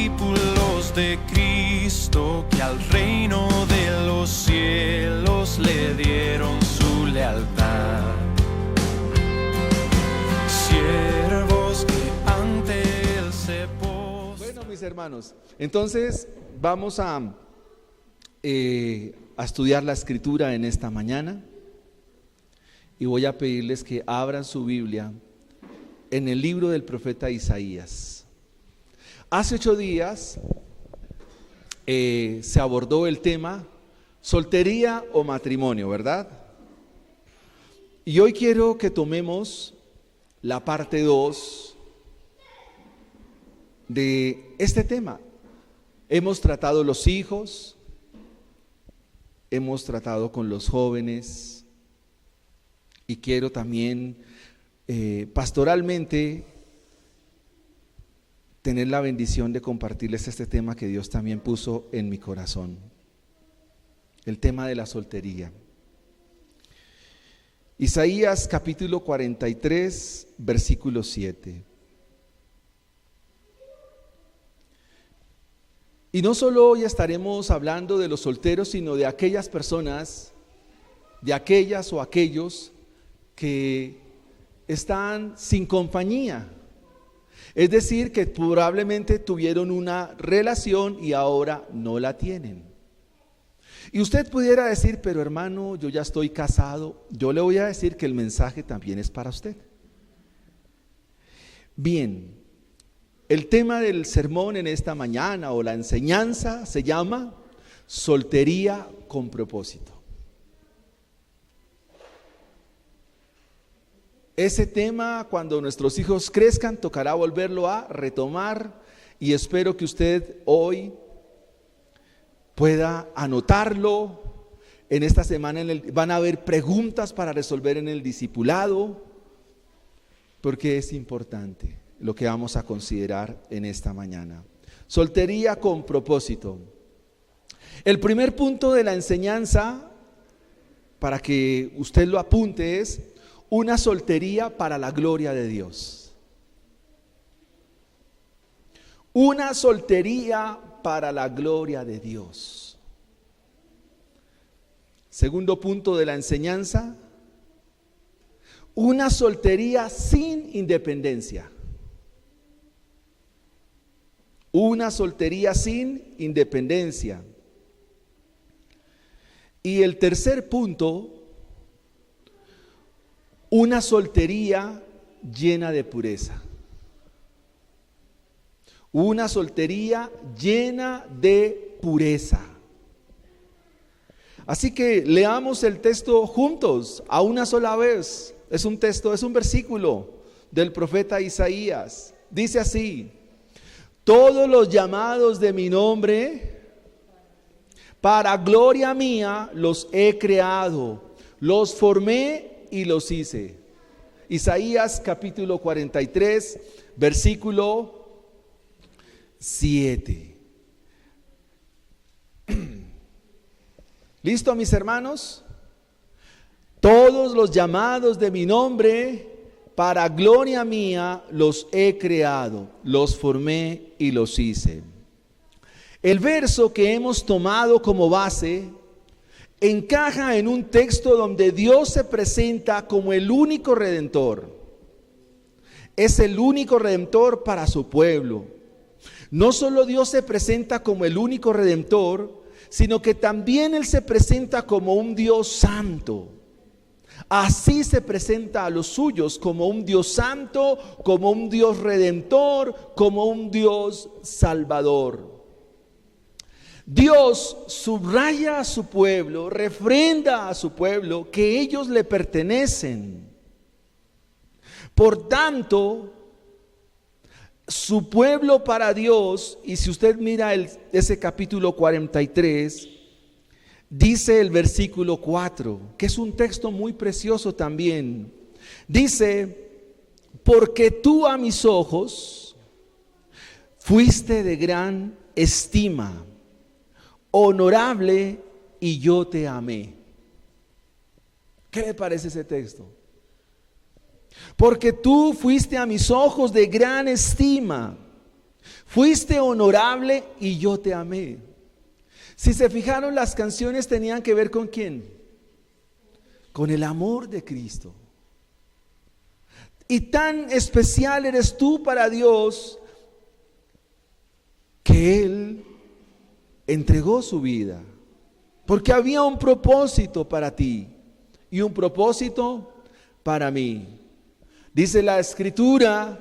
discípulos de Cristo que al reino de los cielos le dieron su lealtad. Siervos que ante él se postran. Bueno, mis hermanos, entonces vamos a estudiar la escritura en esta mañana y voy a pedirles que abran su Biblia en el libro del profeta Isaías. Hace 8 días se abordó el tema soltería o matrimonio, ¿verdad? Y hoy quiero que tomemos la parte 2 de este tema. Hemos tratado los hijos, hemos tratado con los jóvenes y quiero también pastoralmente tener la bendición de compartirles este tema que Dios también puso en mi corazón, el tema de la soltería. Isaías capítulo 43, versículo 7. Y no solo hoy estaremos hablando de los solteros, sino de aquellas personas, de aquellas o aquellos que están sin compañía. Es decir, que probablemente tuvieron una relación y ahora no la tienen. Y usted pudiera decir, pero hermano, yo ya estoy casado. Yo le voy a decir que el mensaje también es para usted. Bien, el tema del sermón en esta mañana o la enseñanza se llama soltería con propósito. Ese tema, cuando nuestros hijos crezcan, tocará volverlo a retomar y espero que usted hoy pueda anotarlo. En esta semana van a haber preguntas para resolver en el discipulado, porque es importante lo que vamos a considerar en esta mañana. Soltería con propósito. El primer punto de la enseñanza, para que usted lo apunte, es una soltería para la gloria de Dios. Una soltería para la gloria de Dios. Segundo punto de la enseñanza, una soltería sin independencia. Una soltería sin independencia. Y el tercer punto, una soltería llena de pureza. Una soltería llena de pureza. Así que leamos el texto juntos, a una sola vez. Es un texto, es un versículo del profeta Isaías. Dice así: todos los llamados de mi nombre, para gloria mía los he creado, los formé y los hice. Isaías capítulo 43, versículo 7. ¿Listo, mis hermanos? Todos los llamados de mi nombre, para gloria mía los he creado, los formé y los hice. El verso que hemos tomado como base encaja en un texto donde Dios se presenta como el único redentor. Es el único redentor para su pueblo. No solo Dios se presenta como el único redentor, sino que también Él se presenta como un Dios santo. Así se presenta a los suyos, como un Dios santo, como un Dios redentor, como un Dios salvador. Dios subraya a su pueblo, refrenda a su pueblo que ellos le pertenecen. Por tanto, su pueblo para Dios, y si usted mira ese capítulo 43, dice el versículo 4, que es un texto muy precioso también. Dice: porque tú a mis ojos fuiste de gran estima, honorable, y yo te amé. ¿Qué le parece ese texto? Porque tú fuiste a mis ojos de gran estima, Fuiste honorable y yo te amé. Si se fijaron, las canciones tenían que ver ¿con quién? Con el amor de Cristo. Y tan especial eres tú para Dios que Él entregó su vida. Porque había un propósito para ti y un propósito para mí. Dice la Escritura: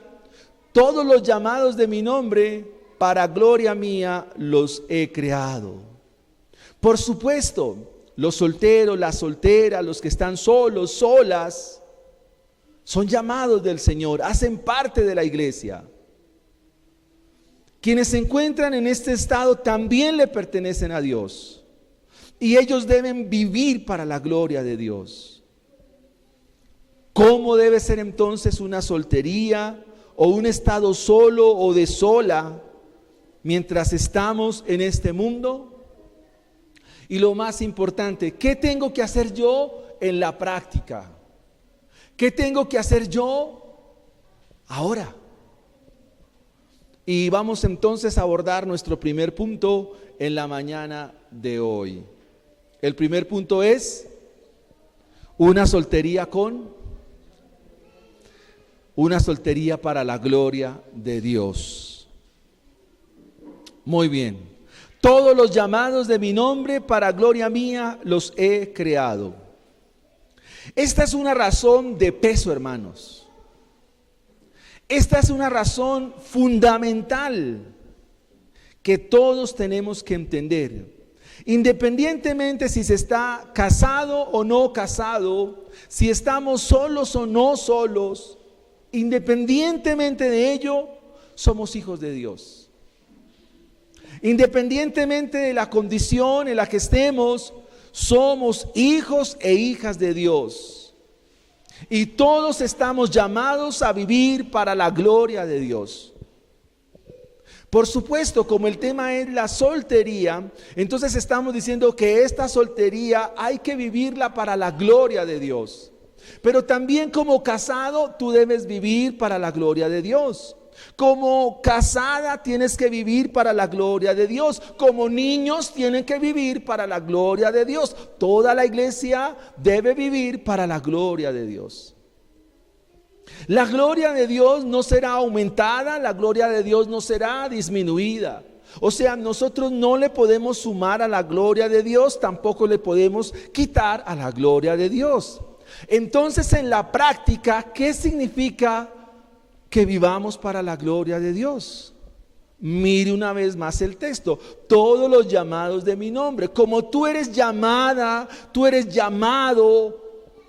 todos los llamados de mi nombre, para gloria mía los he creado. Por supuesto, los solteros, las solteras, los que están solos, solas, son llamados del Señor, hacen parte de la iglesia. Quienes se encuentran en este estado también le pertenecen a Dios. Y ellos deben vivir para la gloria de Dios. ¿Cómo debe ser entonces una soltería o un estado solo o de sola mientras estamos en este mundo? Y lo más importante, ¿qué tengo que hacer yo en la práctica? ¿Qué tengo que hacer yo ahora? Y vamos entonces a abordar nuestro primer punto en la mañana de hoy. El primer punto es una soltería para la gloria de Dios. Muy bien. Todos los llamados de mi nombre, para gloria mía, los he creado. Esta es una razón de peso, hermanos. Esta es una razón fundamental que todos tenemos que entender. Independientemente si se está casado o no casado, si estamos solos o no solos, independientemente de ello, somos hijos de Dios. Independientemente de la condición en la que estemos, somos hijos e hijas de Dios. Y todos estamos llamados a vivir para la gloria de Dios. Por supuesto, como el tema es la soltería, entonces estamos diciendo que esta soltería hay que vivirla para la gloria de Dios. Pero también como casado, tú debes vivir para la gloria de Dios. Como casada tienes que vivir para la gloria de Dios. Como niños tienen que vivir para la gloria de Dios. Toda la iglesia debe vivir para la gloria de Dios. La gloria de Dios no será aumentada, la gloria de Dios no será disminuida. O sea, nosotros no le podemos sumar a la gloria de Dios, tampoco le podemos quitar a la gloria de Dios. Entonces, en la práctica, ¿qué significa que vivamos para la gloria de Dios? Mire una vez más el texto: todos los llamados de mi nombre. Como tú eres llamada, tú eres llamado,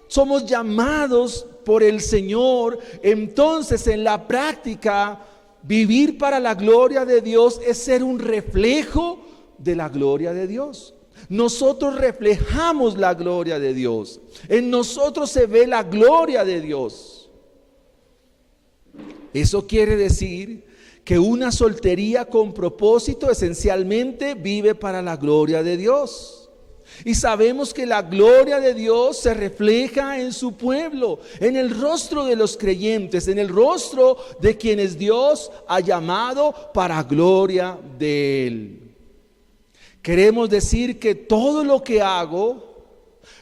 somos llamados por el Señor. Entonces, en la práctica, vivir para la gloria de Dios es ser un reflejo de la gloria de Dios. Nosotros reflejamos la gloria de Dios. En nosotros se ve la gloria de Dios. Eso quiere decir que una soltería con propósito esencialmente vive para la gloria de Dios. Y sabemos que la gloria de Dios se refleja en su pueblo, en el rostro de los creyentes, en el rostro de quienes Dios ha llamado para gloria de Él. Queremos decir que todo lo que hago,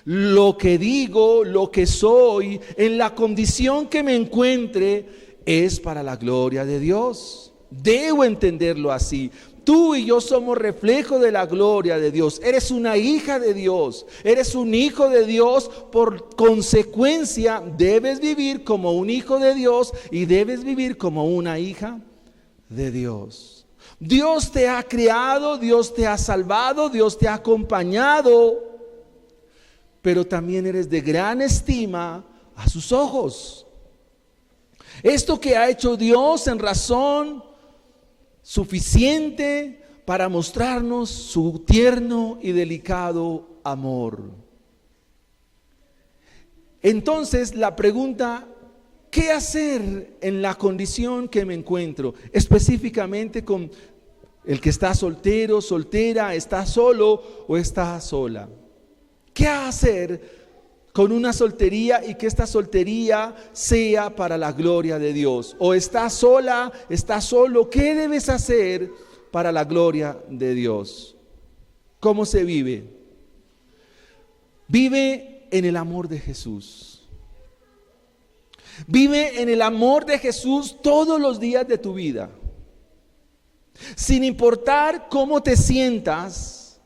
lo que digo, lo que soy, en la condición que me encuentre, es para la gloria de Dios. Debo entenderlo así. Tú y yo somos reflejo de la gloria de Dios. Eres una hija de Dios, eres un hijo de Dios. Por consecuencia, debes vivir como un hijo de Dios y debes vivir como una hija de Dios. Dios te ha creado, Dios te ha salvado, Dios te ha acompañado, pero también eres de gran estima a sus ojos. Esto que ha hecho Dios en razón suficiente para mostrarnos su tierno y delicado amor. Entonces la pregunta: ¿qué hacer en la condición que me encuentro? Específicamente con el que está soltero, soltera, está solo o está sola. ¿Qué hacer con una soltería y que esta soltería sea para la gloria de Dios. O estás sola, estás solo, ¿qué debes hacer para la gloria de Dios? ¿Cómo se vive? Vive en el amor de Jesús. Vive en el amor de Jesús todos los días de tu vida. Sin importar cómo te sientas,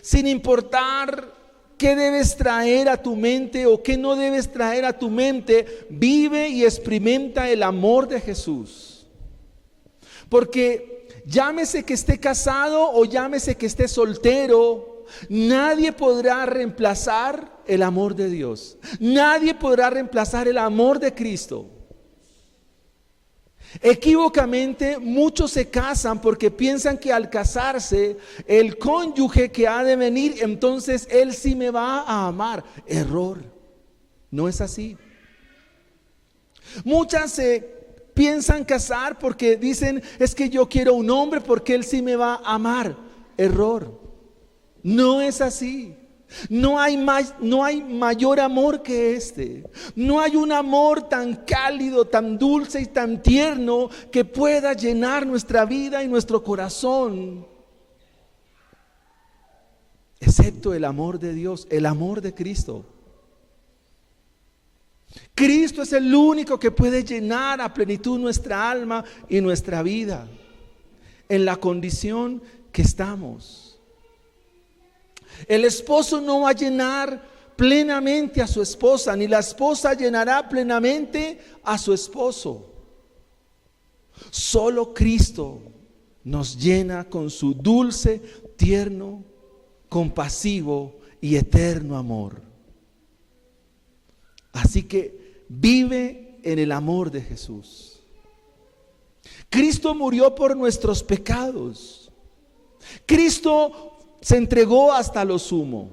sin importar qué debes traer a tu mente o qué no debes traer a tu mente, vive y experimenta el amor de Jesús. Porque llámese que esté casado o llámese que esté soltero, nadie podrá reemplazar el amor de Dios. Nadie podrá reemplazar el amor de Cristo. Equívocamente muchos se casan porque piensan que al casarse el cónyuge que ha de venir, entonces él sí me va a amar. Error, no es así. Muchas se piensan casar porque dicen, es que yo quiero un hombre porque él sí me va a amar. Error, no es así. No hay mayor amor que este. No hay un amor tan cálido, tan dulce y tan tierno que pueda llenar nuestra vida y nuestro corazón, excepto el amor de Dios, el amor de Cristo. Cristo es el único que puede llenar a plenitud nuestra alma y nuestra vida en la condición que estamos. El esposo no va a llenar plenamente a su esposa, ni la esposa llenará plenamente a su esposo. Solo Cristo nos llena con su dulce, tierno, compasivo y eterno amor. Así que vive en el amor de Jesús. Cristo murió por nuestros pecados. Cristo se entregó hasta lo sumo.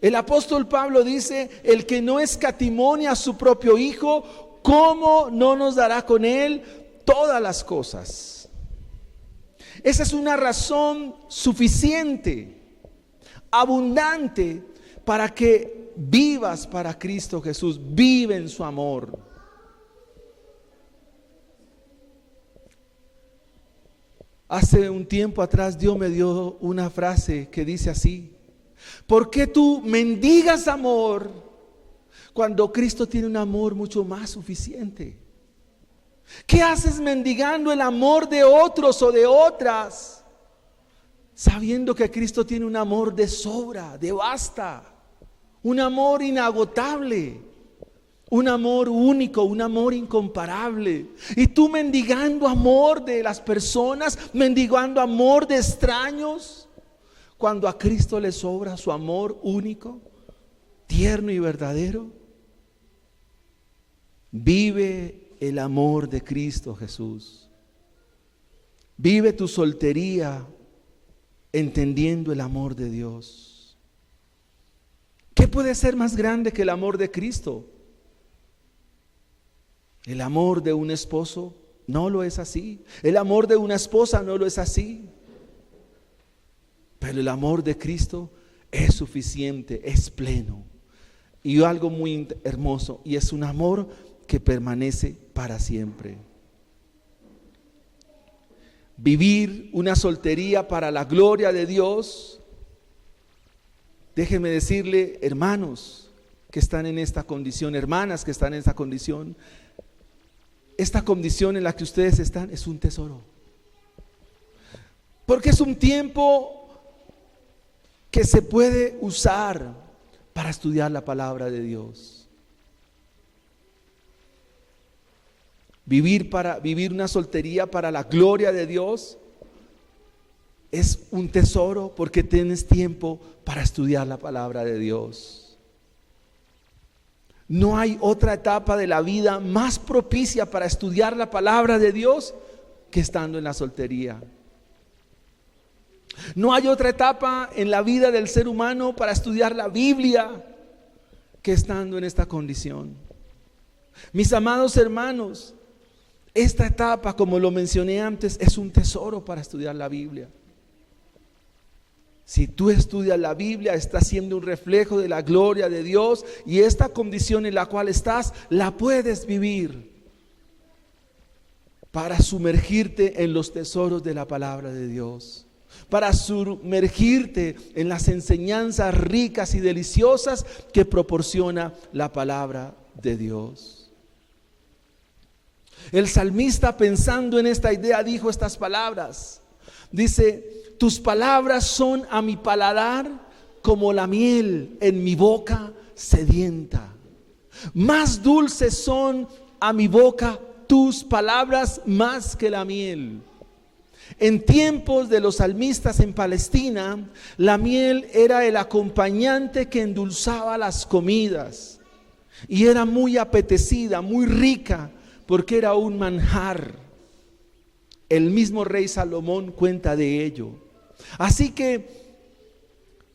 El apóstol Pablo dice, el que no escatimonia a su propio Hijo, ¿cómo no nos dará con él todas las cosas? Esa es una razón suficiente, abundante, para que vivas para Cristo Jesús. Vive en su amor. Hace un tiempo atrás Dios me dio una frase que dice así: ¿por qué tú mendigas amor cuando Cristo tiene un amor mucho más suficiente? ¿Qué haces mendigando el amor de otros o de otras, sabiendo que Cristo tiene un amor de sobra, de basta, un amor inagotable? Un amor único, un amor incomparable. Y tú mendigando amor de las personas, mendigando amor de extraños, cuando a Cristo le sobra su amor único, tierno y verdadero. Vive el amor de Cristo Jesús. Vive tu soltería entendiendo el amor de Dios. ¿Qué puede ser más grande que el amor de Cristo? El amor de un esposo no lo es así. El amor de una esposa no lo es así. Pero el amor de Cristo es suficiente, es pleno. Y algo muy hermoso, y es un amor que permanece para siempre. Vivir una soltería para la gloria de Dios. Déjeme decirle, hermanos que están en esta condición, hermanas que están en esta condición, esta condición en la que ustedes están es un tesoro. Porque es un tiempo que se puede usar para estudiar la palabra de Dios. Vivir una soltería para la gloria de Dios es un tesoro, porque tienes tiempo para estudiar la palabra de Dios. No hay otra etapa de la vida más propicia para estudiar la palabra de Dios que estando en la soltería. No hay otra etapa en la vida del ser humano para estudiar la Biblia que estando en esta condición. Mis amados hermanos, esta etapa, como lo mencioné antes, es un tesoro para estudiar la Biblia. Si tú estudias la Biblia, estás siendo un reflejo de la gloria de Dios, y esta condición en la cual estás, la puedes vivir para sumergirte en los tesoros de la palabra de Dios, para sumergirte en las enseñanzas ricas y deliciosas que proporciona la palabra de Dios. El salmista, pensando en esta idea, dijo estas palabras. Dice: tus palabras son a mi paladar como la miel en mi boca sedienta. Más dulces son a mi boca tus palabras más que la miel. En tiempos de los salmistas en Palestina, la miel era el acompañante que endulzaba las comidas, y era muy apetecida, muy rica, porque era un manjar. El mismo rey Salomón cuenta de ello. Así que,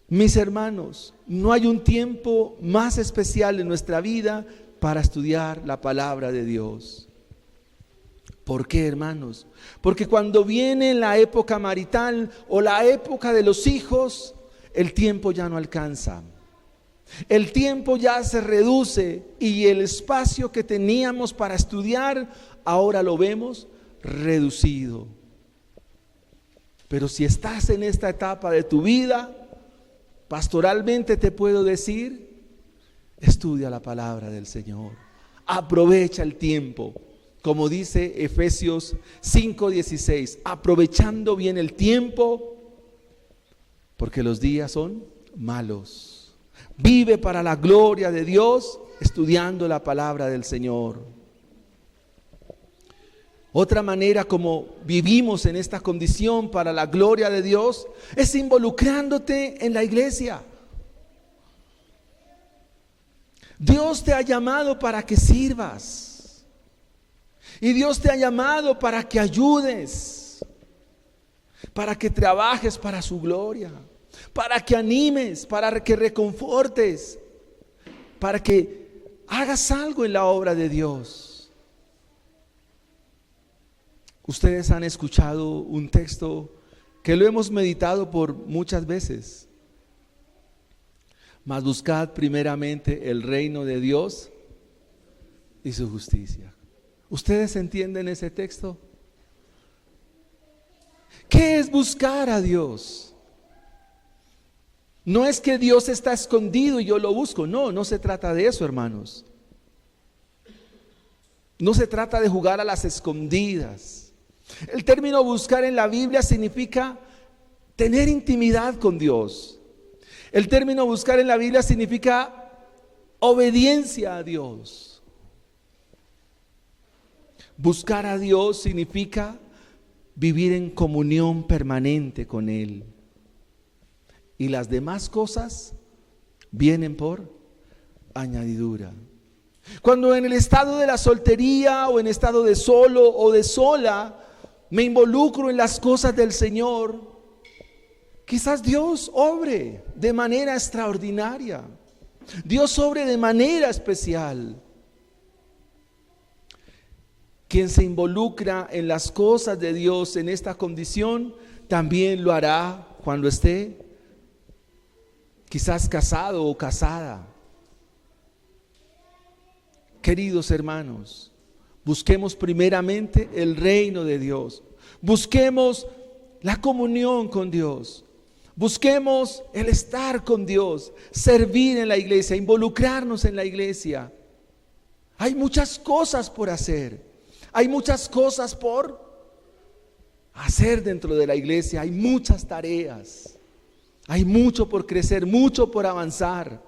mis hermanos, no hay un tiempo más especial en nuestra vida para estudiar la palabra de Dios. ¿Por qué, hermanos? Porque cuando viene la época marital o la época de los hijos, el tiempo ya no alcanza. El tiempo ya se reduce, y el espacio que teníamos para estudiar ahora lo vemos reducido. Pero si estás en esta etapa de tu vida, pastoralmente te puedo decir: estudia la palabra del Señor, aprovecha el tiempo. Como dice Efesios 5:16, aprovechando bien el tiempo, porque los días son malos. Vive para la gloria de Dios, estudiando la palabra del Señor. Otra manera como vivimos en esta condición para la gloria de Dios es involucrándote en la iglesia. Dios te ha llamado para que sirvas. Y Dios te ha llamado para que ayudes, para que trabajes para su gloria, para que animes, para que reconfortes, para que hagas algo en la obra de Dios. Ustedes han escuchado un texto que lo hemos meditado por muchas veces. Mas buscad primeramente el reino de Dios y su justicia. ¿Ustedes entienden ese texto? ¿Qué es buscar a Dios? No es que Dios está escondido y yo lo busco. No, no se trata de eso, hermanos. No se trata de jugar a las escondidas. El término buscar en la Biblia significa tener intimidad con Dios. El término buscar en la Biblia significa obediencia a Dios. Buscar a Dios significa vivir en comunión permanente con Él. Y las demás cosas vienen por añadidura. Cuando en el estado de la soltería o en estado de solo o de sola me involucro en las cosas del Señor, quizás Dios obre de manera extraordinaria. Dios obre de manera especial. Quien se involucra en las cosas de Dios en esta condición, también lo hará cuando esté quizás casado o casada. Queridos hermanos, busquemos primeramente el reino de Dios. Busquemos la comunión con Dios. Busquemos el estar con Dios, servir en la iglesia, involucrarnos en la iglesia. Hay muchas cosas por hacer. Hay muchas cosas por hacer dentro de la iglesia. Hay muchas tareas. Hay mucho por crecer, mucho por avanzar.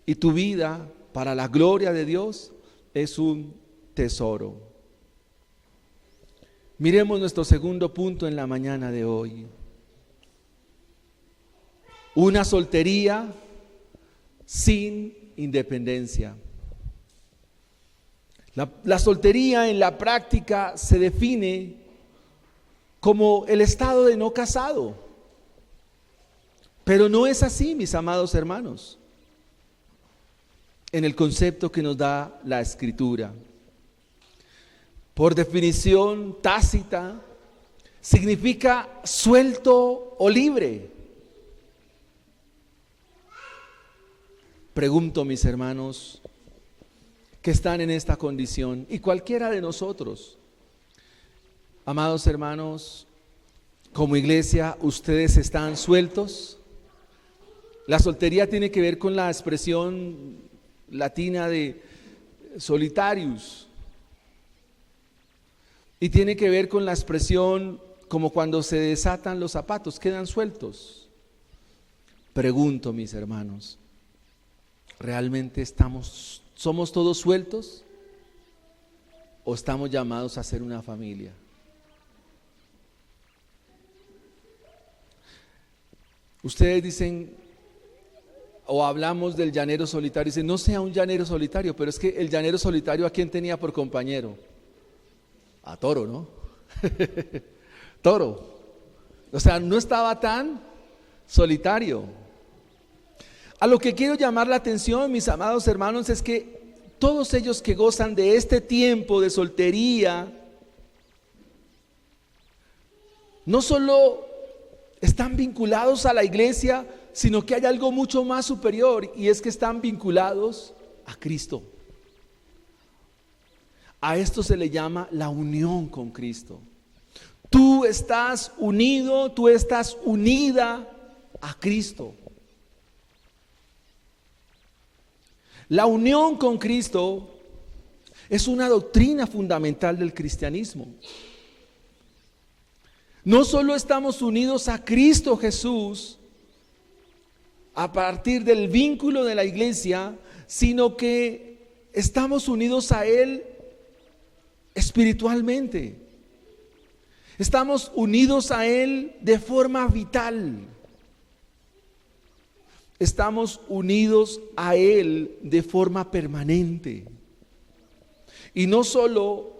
Y tu vida, para la gloria de Dios, es un tesoro. Miremos nuestro segundo punto en la mañana de hoy. Una soltería sin independencia. La soltería en la práctica se define como el estado de no casado. Pero no es así, mis amados hermanos, en el concepto que nos da la Escritura. Por definición tácita, significa suelto o libre. Pregunto, mis hermanos, que están en esta condición, y cualquiera de nosotros, amados hermanos, como iglesia, ¿ustedes están sueltos? La soltería tiene que ver con la expresión latina de solitarius, y tiene que ver con la expresión como cuando se desatan los zapatos, quedan sueltos. Pregunto, mis hermanos, ¿realmente somos todos sueltos? ¿O estamos llamados a ser una familia? Ustedes dicen, o hablamos del llanero solitario, dicen, no sea un llanero solitario, pero es que el llanero solitario, ¿a quién tenía por compañero? A Toro, ¿no? Toro. O sea, no estaba tan solitario. A lo que quiero llamar la atención, mis amados hermanos, es que todos ellos que gozan de este tiempo de soltería, no solo están vinculados a la iglesia, sino que hay algo mucho más superior, y es que están vinculados a Cristo. A esto se le llama la unión con Cristo. Tú estás unido, tú estás unida a Cristo. La unión con Cristo es una doctrina fundamental del cristianismo. No solo estamos unidos a Cristo Jesús a partir del vínculo de la iglesia, sino que estamos unidos a Él espiritualmente. Estamos unidos a Él de forma vital. Estamos unidos a Él de forma permanente. Y no solo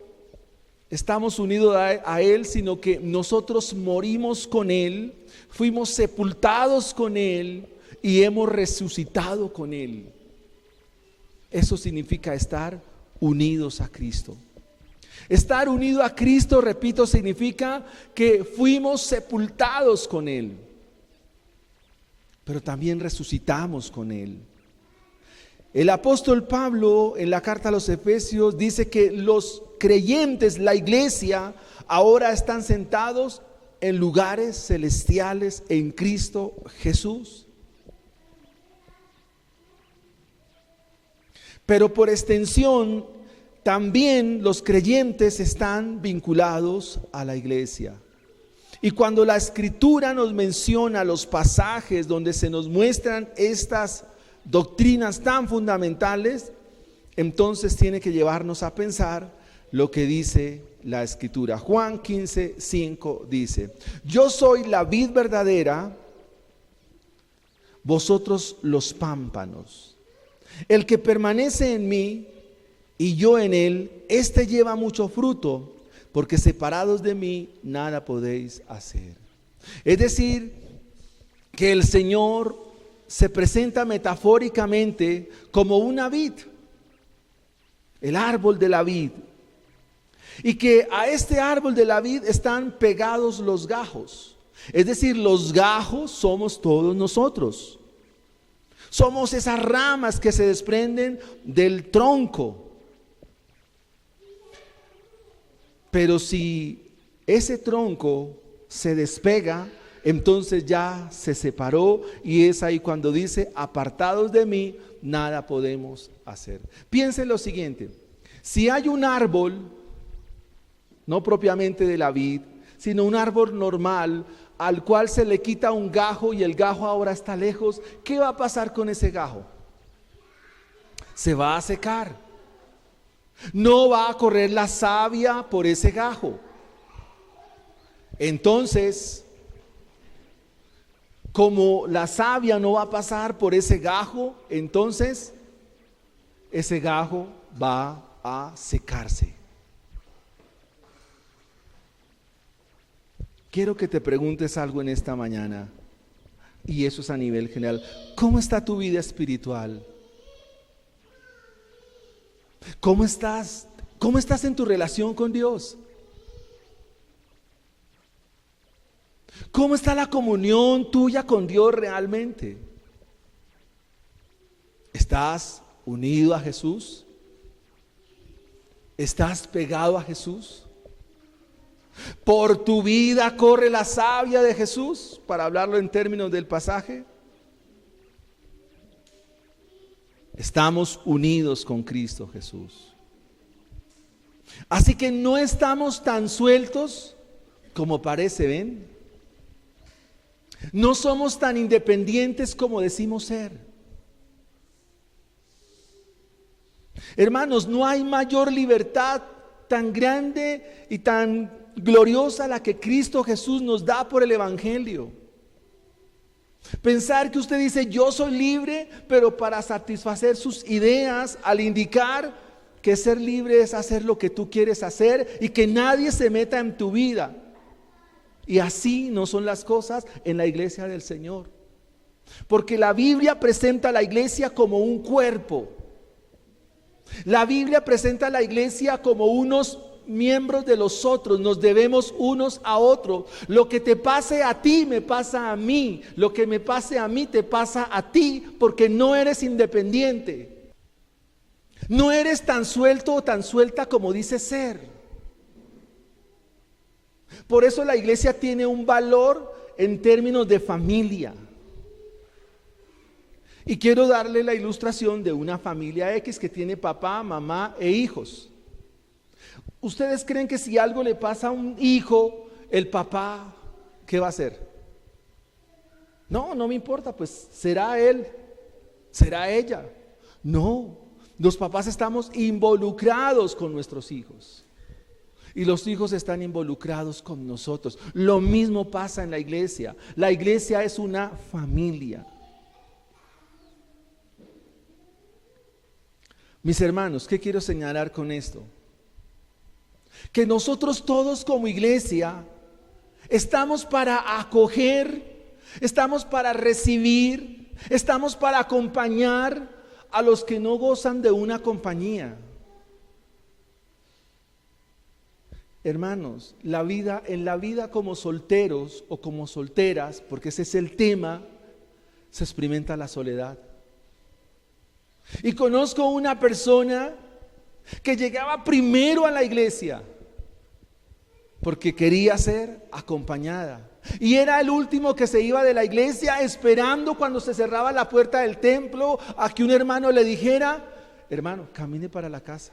estamos unidos a Él, sino que nosotros morimos con Él, fuimos sepultados con Él y hemos resucitado con Él. Eso significa estar unidos a Cristo. Estar unido a Cristo, repito, significa que fuimos sepultados con Él, pero también resucitamos con Él. El apóstol Pablo en la carta a los Efesios dice que los creyentes, la iglesia, ahora están sentados en lugares celestiales en Cristo Jesús. Pero por extensión, también los creyentes están vinculados a la iglesia. Y cuando la Escritura nos menciona los pasajes donde se nos muestran estas doctrinas tan fundamentales, entonces tiene que llevarnos a pensar lo que dice la Escritura. Juan 15:5 dice: yo soy la vid verdadera, vosotros los pámpanos. El que permanece en mí y yo en él, éste lleva mucho fruto, porque separados de mí nada podéis hacer. Es decir, que el Señor se presenta metafóricamente como una vid, el árbol de la vid, y que a este árbol de la vid están pegados los gajos. Es decir, los gajos somos todos nosotros. Somos esas ramas que se desprenden del tronco. Pero si ese tronco se despega, entonces ya se separó, y es ahí cuando dice: apartados de mí, nada podemos hacer. Piensen lo siguiente: si hay un árbol, no propiamente de la vid, sino un árbol normal, al cual se le quita un gajo y el gajo ahora está lejos, ¿qué va a pasar con ese gajo? Se va a secar. No va a correr la savia por ese gajo. Entonces, como la savia no va a pasar por ese gajo, entonces ese gajo va a secarse. Quiero que te preguntes algo en esta mañana, y eso es a nivel general. ¿Cómo está tu vida espiritual? ¿Cómo estás? ¿Cómo estás en tu relación con Dios? ¿Cómo está la comunión tuya con Dios realmente? ¿Estás unido a Jesús? ¿Estás pegado a Jesús? ¿Por tu vida corre la savia de Jesús? Para hablarlo en términos del pasaje. Estamos unidos con Cristo Jesús. Así que no estamos tan sueltos como parece, ¿ven? No somos tan independientes como decimos ser. Hermanos, no hay mayor libertad tan grande y tan gloriosa la que Cristo Jesús nos da por el Evangelio. Pensar que usted dice yo soy libre, pero para satisfacer sus ideas, al indicar que ser libre es hacer lo que tú quieres hacer y que nadie se meta en tu vida. Y así no son las cosas en la iglesia del Señor. Porque la Biblia presenta a la iglesia como un cuerpo. La Biblia presenta a la iglesia como unos miembros de los otros, nos debemos unos a otros. Lo que te pase a ti me pasa a mí, lo que me pase a mí te pasa a ti, porque no eres independiente. No eres tan suelto o tan suelta como dices ser. Por eso la iglesia tiene un valor en términos de familia. Y quiero darle la ilustración de una familia X que tiene papá, mamá e hijos. ¿Ustedes creen que si algo le pasa a un hijo, el papá, qué va a hacer? No me importa, pues será él, será ella. No, los papás estamos involucrados con nuestros hijos. Y los hijos están involucrados con nosotros. Lo mismo pasa en la iglesia. La iglesia es una familia. Mis hermanos, ¿qué quiero señalar con esto? Que nosotros todos como iglesia estamos para acoger, estamos para recibir, estamos para acompañar a los que no gozan de una compañía. Hermanos, en la vida como solteros o como solteras, porque ese es el tema, se experimenta la soledad. Y conozco una persona que llegaba primero a la iglesia porque quería ser acompañada. Y era el último que se iba de la iglesia esperando cuando se cerraba la puerta del templo a que un hermano le dijera: hermano, camine para la casa.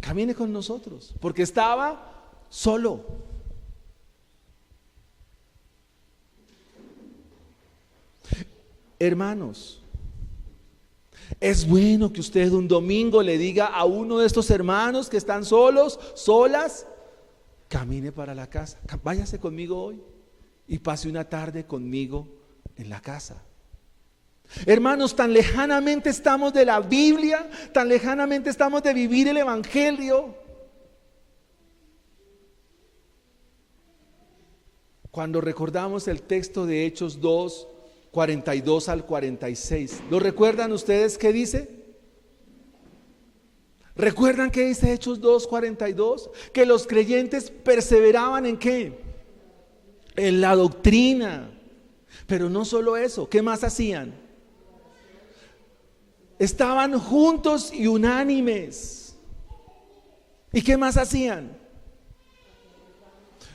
Camine con nosotros, porque estaba solo. Hermanos, es bueno que usted un domingo le diga a uno de estos hermanos que están solos, solas: camine para la casa, váyase conmigo hoy y pase una tarde conmigo en la casa. Hermanos, tan lejanamente estamos de la Biblia, tan lejanamente estamos de vivir el Evangelio. Cuando recordamos el texto de Hechos 2, 42 al 46, ¿lo recuerdan ustedes qué dice? ¿Recuerdan qué dice Hechos 2, 42? Que los creyentes perseveraban ¿en qué? En la doctrina. Pero no solo eso, ¿qué más hacían? Estaban juntos y unánimes. ¿Y qué más hacían?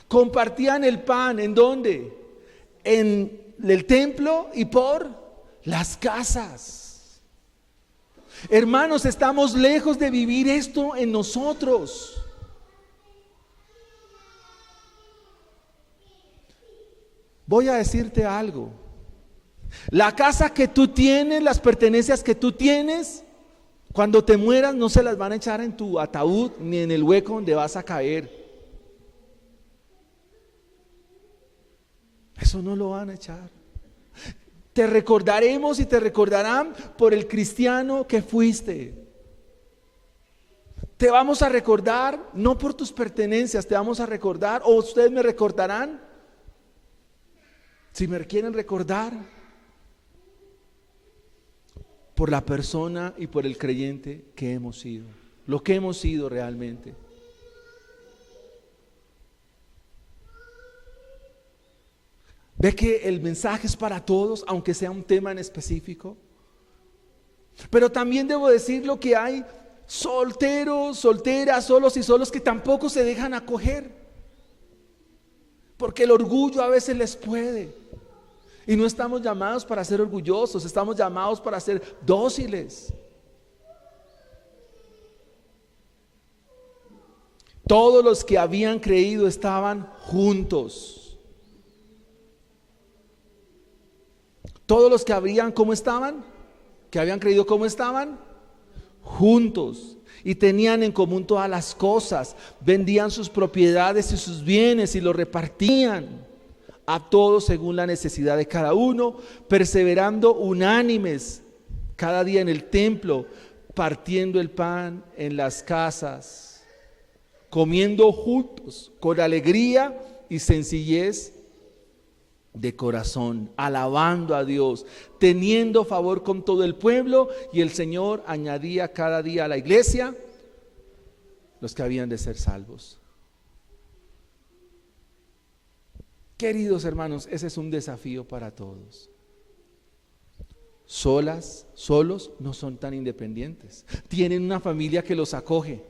Compartían el pan. ¿En dónde? En el templo y por las casas. Hermanos, estamos lejos de vivir esto en nosotros. Voy a decirte algo. La casa que tú tienes, las pertenencias que tú tienes, cuando te mueras no se las van a echar en tu ataúd ni en el hueco donde vas a caer. Eso no lo van a echar. Te recordaremos y te recordarán por el cristiano que fuiste. Te vamos a recordar no por tus pertenencias, te vamos a recordar, o ustedes me recordarán, si me quieren recordar, por la persona y por el creyente que hemos sido, lo que hemos sido realmente. ¿Ve que el mensaje es para todos, aunque sea un tema en específico? Pero también debo decirlo que hay solteros, solteras, solos y solos que tampoco se dejan acoger, porque el orgullo a veces les puede. Y no estamos llamados para ser orgullosos, estamos llamados para ser dóciles. Todos los que habían creído estaban juntos. Todos los que habían, ¿cómo estaban? Que habían creído, ¿cómo estaban? Juntos. Y tenían en común todas las cosas. Vendían sus propiedades y sus bienes y los repartían a todos según la necesidad de cada uno, perseverando unánimes cada día en el templo, partiendo el pan en las casas, comiendo juntos con alegría y sencillez de corazón, alabando a Dios, teniendo favor con todo el pueblo, y el Señor añadía cada día a la iglesia los que habían de ser salvos. Queridos hermanos, ese es un desafío para todos. Solos no son tan independientes. Tienen una familia que los acoge.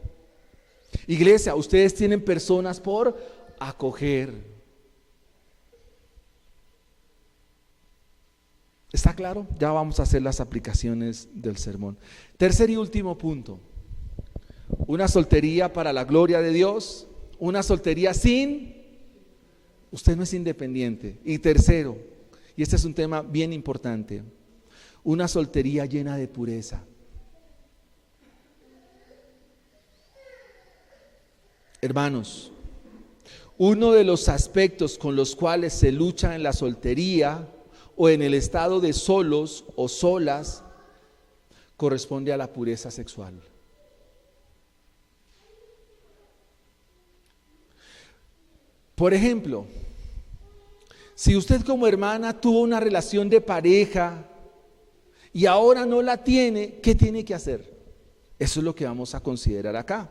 Iglesia, ustedes tienen personas por acoger. ¿Está claro? Ya vamos a hacer las aplicaciones del sermón. Tercer y último punto. Una soltería para la gloria de Dios. Una soltería sin... Usted no es independiente. Y tercero, y este es un tema bien importante, una soltería llena de pureza. Hermanos, uno de los aspectos con los cuales se lucha en la soltería o en el estado de solos o solas corresponde a la pureza sexual. Por ejemplo, si usted como hermana tuvo una relación de pareja y ahora no la tiene, ¿qué tiene que hacer? Eso es lo que vamos a considerar acá.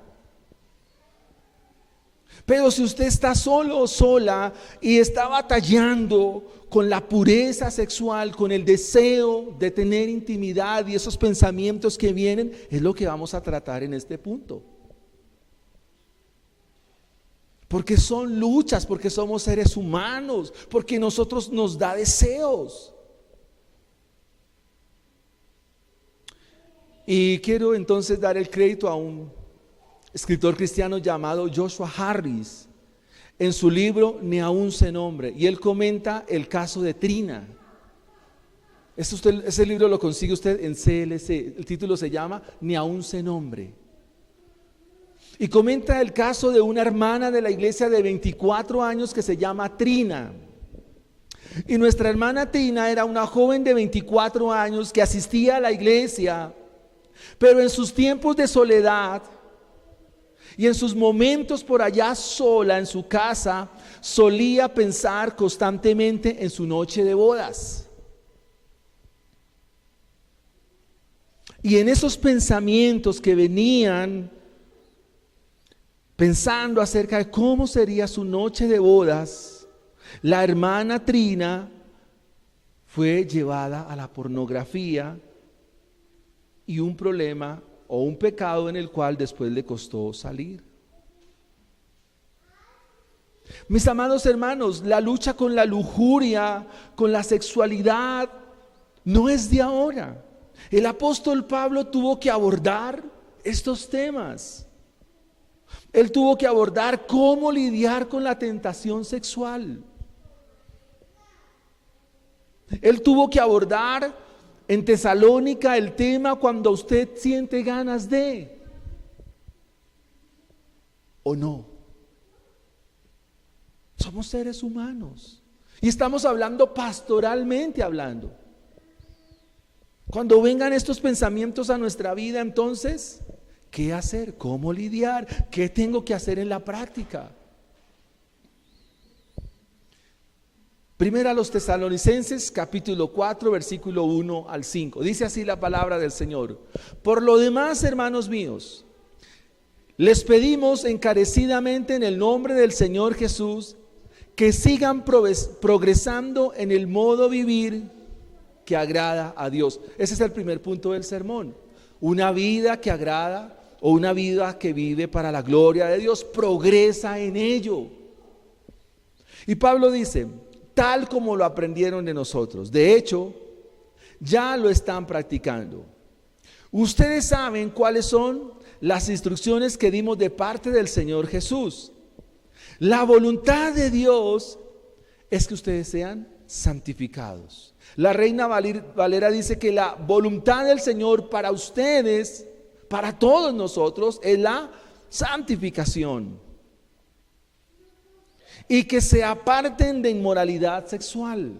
Pero si usted está solo o sola y está batallando con la pureza sexual, con el deseo de tener intimidad y esos pensamientos que vienen, es lo que vamos a tratar en este punto. Porque son luchas, porque somos seres humanos, porque nosotros nos da deseos. Y quiero entonces dar el crédito a un escritor cristiano llamado Joshua Harris, en su libro Ni aún se nombre, y él comenta el caso de Trina. Ese libro lo consigue usted en CLC, el título se llama Ni aún se nombre. Y comenta el caso de una hermana de la iglesia de 24 años que se llama Trina. Y nuestra hermana Trina era una joven de 24 años que asistía a la iglesia, pero en sus tiempos de soledad y en sus momentos por allá sola en su casa, solía pensar constantemente en su noche de bodas. Y en esos pensamientos que venían pensando acerca de cómo sería su noche de bodas, la hermana Trina fue llevada a la pornografía y un problema o un pecado en el cual después le costó salir. Mis amados hermanos, la lucha con la lujuria, con la sexualidad, no es de ahora. El apóstol Pablo tuvo que abordar estos temas. Él tuvo que abordar cómo lidiar con la tentación sexual. Él tuvo que abordar en Tesalónica el tema cuando usted siente ganas de, ¿o no? Somos seres humanos y estamos hablando pastoralmente hablando. Cuando vengan estos pensamientos a nuestra vida, entonces, ¿qué hacer? ¿Cómo lidiar? ¿Qué tengo que hacer en la práctica? Primera a los Tesalonicenses, capítulo 4, versículo 1 al 5. Dice así la palabra del Señor. Por lo demás, hermanos míos, les pedimos encarecidamente en el nombre del Señor Jesús que sigan progresando en el modo vivir que agrada a Dios. Ese es el primer punto del sermón. Una vida que agrada o una vida que vive para la gloria de Dios, progresa en ello. Y Pablo dice, tal como lo aprendieron de nosotros. De hecho, ya lo están practicando. Ustedes saben cuáles son las instrucciones que dimos de parte del Señor Jesús. La voluntad de Dios es que ustedes sean santificados. La Reina Valera dice que la voluntad del Señor para ustedes, para todos nosotros, es la santificación. Y que se aparten de inmoralidad sexual.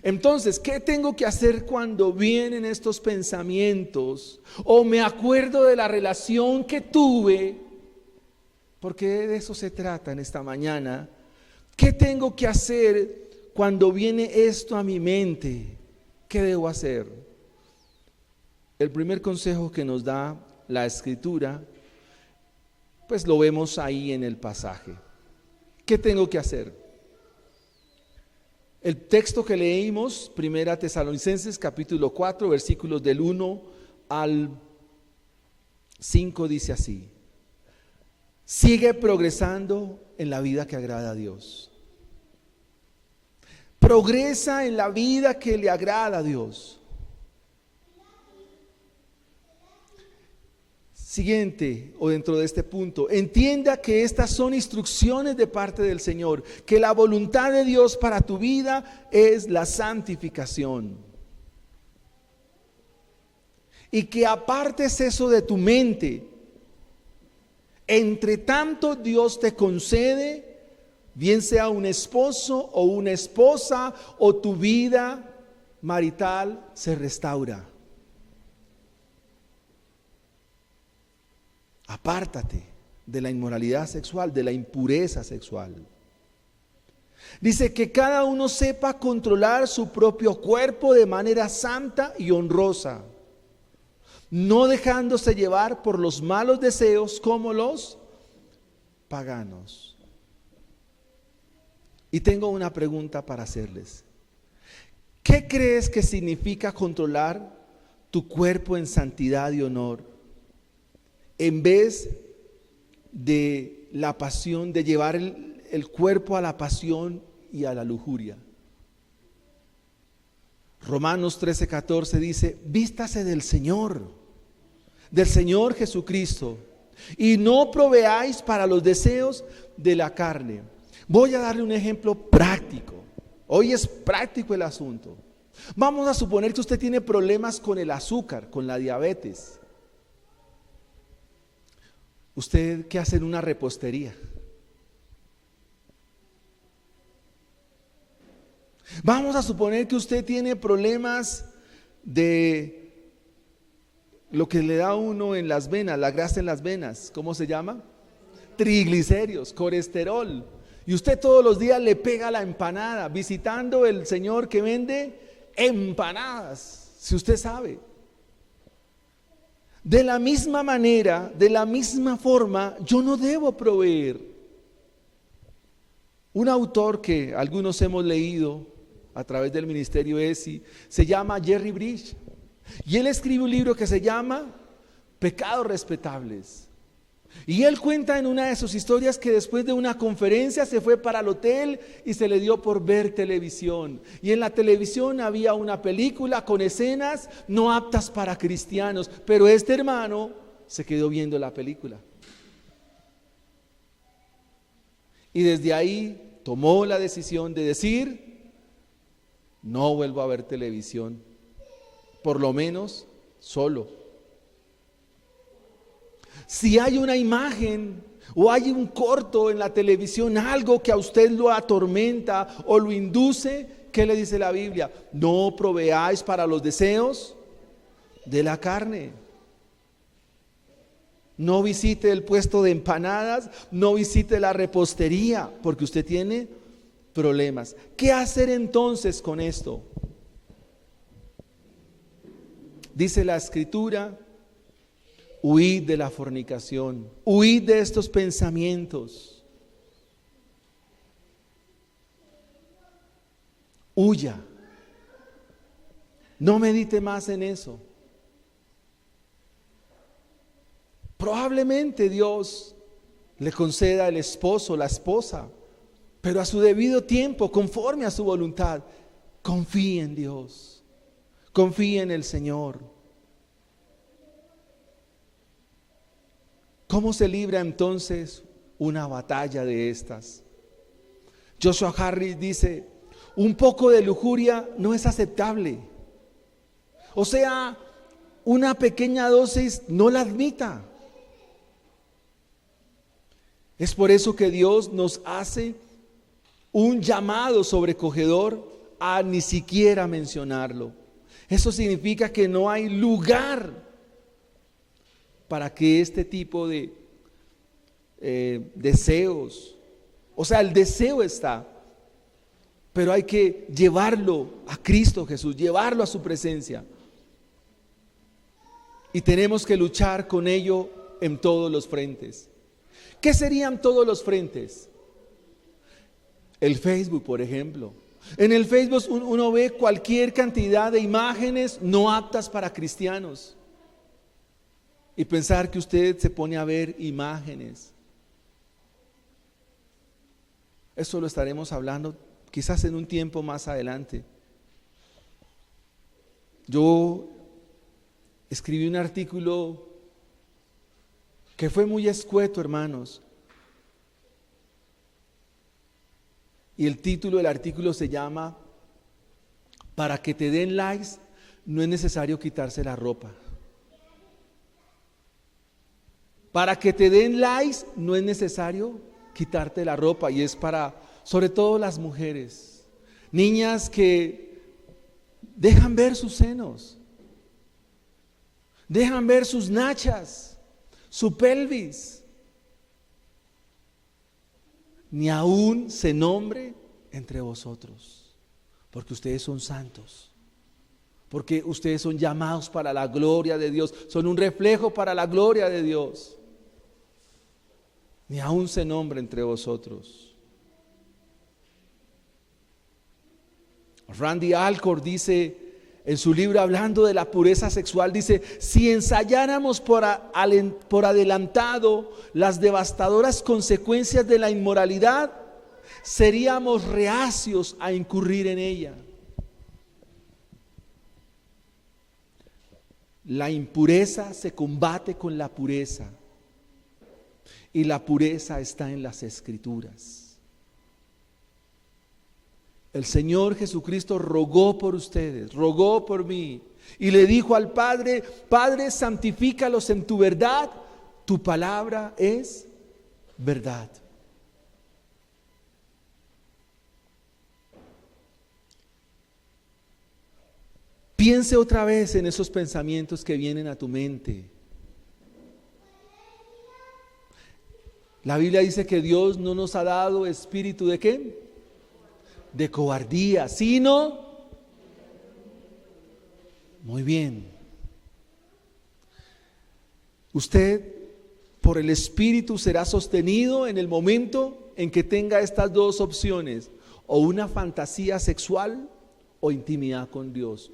Entonces, ¿qué tengo que hacer cuando vienen estos pensamientos? O me acuerdo de la relación que tuve, porque de eso se trata en esta mañana. ¿Qué tengo que hacer cuando viene esto a mi mente? ¿Qué debo hacer? El primer consejo que nos da la Escritura, pues lo vemos ahí en el pasaje. ¿Qué tengo que hacer? El texto que leímos, 1 Tesalonicenses capítulo 4, versículos del 1 al 5, dice así: sigue progresando en la vida que agrada a Dios. Progresa en la vida que le agrada a Dios. Siguiente, o dentro de este punto, entienda que estas son instrucciones de parte del Señor, que la voluntad de Dios para tu vida es la santificación. Y que apartes eso de tu mente. Entre tanto Dios te concede, bien sea un esposo o una esposa, o tu vida marital se restaura. Apártate de la inmoralidad sexual, de la impureza sexual. Dice que cada uno sepa controlar su propio cuerpo de manera santa y honrosa, no dejándose llevar por los malos deseos como los paganos. Y tengo una pregunta para hacerles. ¿Qué crees que significa controlar tu cuerpo en santidad y honor? En vez de la pasión, de llevar el cuerpo a la pasión y a la lujuria. Romanos 13:14 dice: vístase del Señor Jesucristo, y no proveáis para los deseos de la carne. Voy a darle un ejemplo práctico. Hoy es práctico el asunto. Vamos a suponer que usted tiene problemas con el azúcar, con la diabetes. ¿Usted qué hace en una repostería? Vamos a suponer que usted tiene problemas de lo que le da a uno en las venas, la grasa en las venas. ¿Cómo se llama? Triglicéridos, colesterol. Y usted todos los días le pega la empanada, visitando el señor que vende empanadas, si usted sabe. De la misma manera, de la misma forma, yo no debo proveer. Un autor que algunos hemos leído a través del ministerio ESI se llama Jerry Bridge, y él escribe un libro que se llama Pecados Respetables. Y él cuenta en una de sus historias que después de una conferencia se fue para el hotel y se le dio por ver televisión. Y en la televisión había una película con escenas no aptas para cristianos, pero este hermano se quedó viendo la película. Y desde ahí tomó la decisión de decir: no vuelvo a ver televisión, por lo menos solo. Si hay una imagen o hay un corto en la televisión, algo que a usted lo atormenta o lo induce, ¿qué le dice la Biblia? No proveáis para los deseos de la carne. No visite el puesto de empanadas, no visite la repostería, porque usted tiene problemas. ¿Qué hacer entonces con esto? Dice la Escritura: huid de la fornicación, huid de estos pensamientos. Huya. No medite más en eso. Probablemente Dios le conceda el esposo, la esposa, pero a su debido tiempo, conforme a su voluntad. Confíe en Dios, confíe en el Señor. ¿Cómo se libra entonces una batalla de estas? Joshua Harris dice: un poco de lujuria no es aceptable. O sea, una pequeña dosis no la admita. Es por eso que Dios nos hace un llamado sobrecogedor a ni siquiera mencionarlo. Eso significa que no hay lugar para que este tipo de deseos, o sea, el deseo está, pero hay que llevarlo a Cristo Jesús, llevarlo a su presencia. Y tenemos que luchar con ello en todos los frentes. ¿Qué serían todos los frentes? El Facebook, por ejemplo. En el Facebook uno ve cualquier cantidad de imágenes no aptas para cristianos. Y pensar que usted se pone a ver imágenes. Eso lo estaremos hablando quizás en un tiempo más adelante. Yo escribí un artículo que fue muy escueto, hermanos. Y el título del artículo se llama: para que te den likes no es necesario quitarse la ropa. Para que te den likes no es necesario quitarte la ropa. Y es para, sobre todo, las mujeres, niñas que dejan ver sus senos, dejan ver sus nachas, su pelvis. Ni aún se nombre entre vosotros, porque ustedes son santos, porque ustedes son llamados para la gloria de Dios, son un reflejo para la gloria de Dios. Ni aún se nombre entre vosotros. Randy Alcorn dice en su libro, hablando de la pureza sexual, dice: si ensayáramos por adelantado las devastadoras consecuencias de la inmoralidad, seríamos reacios a incurrir en ella. La impureza se combate con la pureza, y la pureza está en las Escrituras. El Señor Jesucristo rogó por ustedes, rogó por mí, y le dijo al Padre: Padre, santifícalos en tu verdad, tu palabra es verdad. Piense otra vez en esos pensamientos que vienen a tu mente. La Biblia dice que Dios no nos ha dado espíritu ¿de qué? De cobardía, sino, muy bien, usted por el Espíritu será sostenido en el momento en que tenga estas dos opciones: o una fantasía sexual o intimidad con Dios.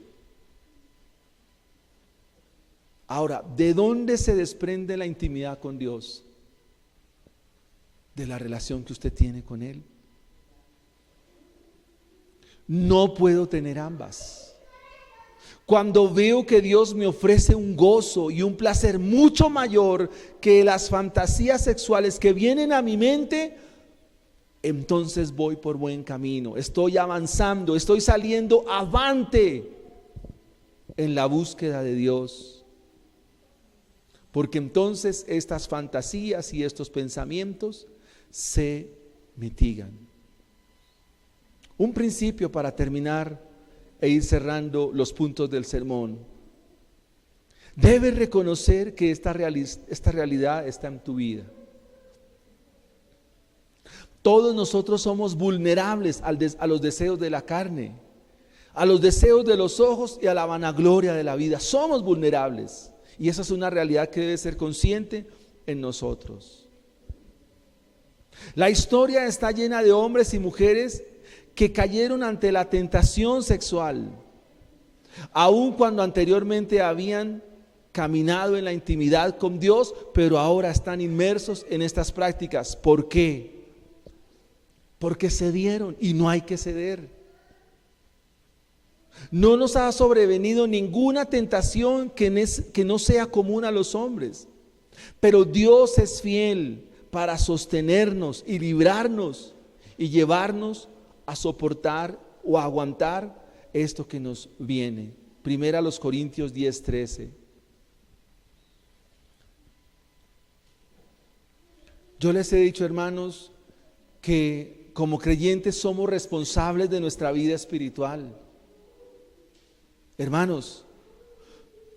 Ahora, ¿de dónde se desprende la intimidad con Dios? De la relación que usted tiene con Él. No puedo tener ambas. Cuando veo que Dios me ofrece un gozo y un placer mucho mayor que las fantasías sexuales que vienen a mi mente, entonces voy por buen camino, estoy avanzando, estoy saliendo avante en la búsqueda de Dios. Porque entonces estas fantasías y estos pensamientos se mitigan. Un principio para terminar e ir cerrando los puntos del sermón. Debes reconocer que esta realidad está en tu vida. Todos nosotros somos vulnerables a los deseos de la carne, a los deseos de los ojos y a la vanagloria de la vida. Somos vulnerables, y esa es una realidad que debe ser consciente en nosotros. La historia está llena de hombres y mujeres que cayeron ante la tentación sexual. aun cuando anteriormente habían caminado en la intimidad con Dios, pero ahora están inmersos en estas prácticas. ¿Por qué? Porque cedieron, y no hay que ceder. No nos ha sobrevenido ninguna tentación que no sea común a los hombres, pero Dios es fiel para sostenernos y librarnos y llevarnos a soportar o a aguantar esto que nos viene. Primera a los Corintios 10:13. Yo les he dicho, hermanos, que como creyentes somos responsables de nuestra vida espiritual. Hermanos,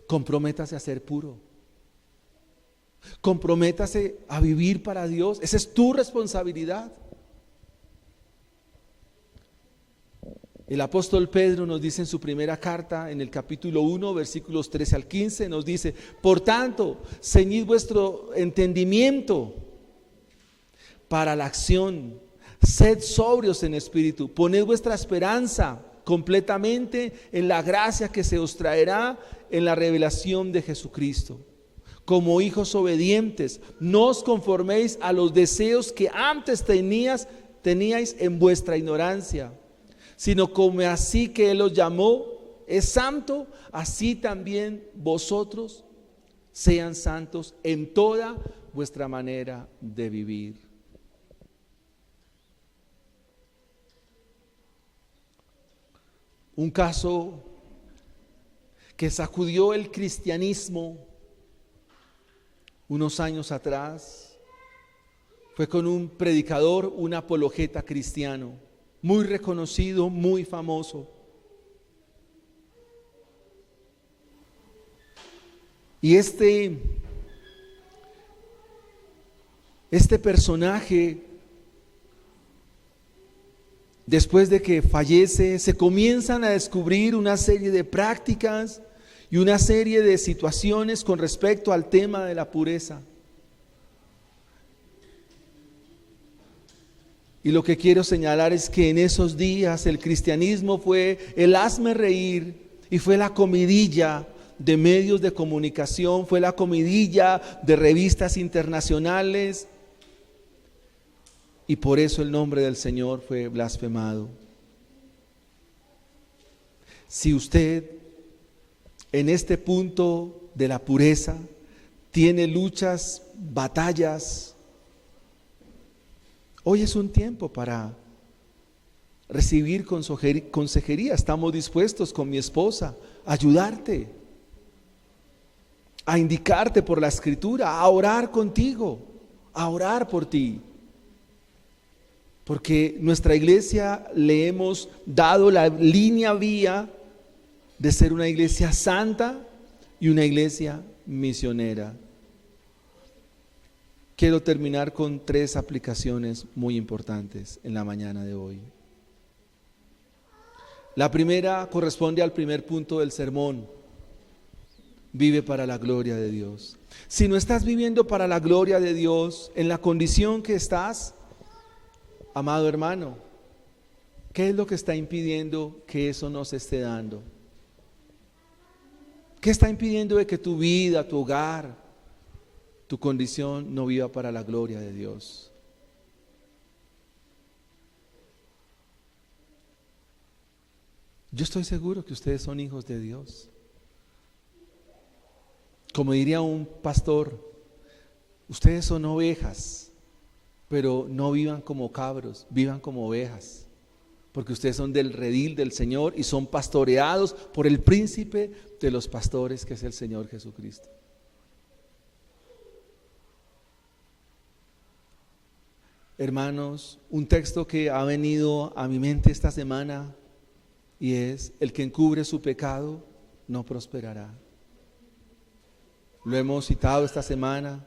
comprométase a ser puro. Comprométase a vivir para Dios. Esa es tu responsabilidad. El apóstol Pedro nos dice en su primera carta, en el capítulo 1, versículos 13 al 15, nos dice: por tanto, ceñid vuestro entendimiento para la acción, sed sobrios en espíritu, poned vuestra esperanza completamente en la gracia que se os traerá en la revelación de Jesucristo. Como hijos obedientes, no os conforméis a los deseos que antes teníais en vuestra ignorancia, sino como así que Él os llamó es santo, así también vosotros sean santos en toda vuestra manera de vivir. Un caso que sacudió el cristianismo unos años atrás fue con un predicador, un apologeta cristiano, muy reconocido, muy famoso. Y este personaje, después de que fallece, se comienzan a descubrir una serie de prácticas y una serie de situaciones con respecto al tema de la pureza. Y lo que quiero señalar es que en esos días el cristianismo fue el hazme reír y fue la comidilla de medios de comunicación, fue la comidilla de revistas internacionales, y por eso el nombre del Señor fue blasfemado. Si usted en este punto de la pureza tiene luchas, batallas, hoy es un tiempo para recibir consejería. Estamos dispuestos con mi esposa a ayudarte, a indicarte por la Escritura, a orar contigo, a orar por ti. Porque nuestra iglesia le hemos dado la línea vía de ser una iglesia santa y una iglesia misionera. Quiero terminar con 3 aplicaciones muy importantes en la mañana de hoy. La primera corresponde al primer punto del sermón: vive para la gloria de Dios. Si no estás viviendo para la gloria de Dios en la condición que estás, amado hermano, ¿qué es lo que está impidiendo que eso no se esté dando? ¿Qué está impidiendo de que tu vida, tu hogar, tu condición no viva para la gloria de Dios? Yo estoy seguro que ustedes son hijos de Dios. Como diría un pastor, ustedes son ovejas, pero no vivan como cabros, vivan como ovejas, porque ustedes son del redil del Señor y son pastoreados por el príncipe de los pastores, que es el Señor Jesucristo. Hermanos, un texto que ha venido a mi mente esta semana, y es: el que encubre su pecado no prosperará. Lo hemos citado esta semana.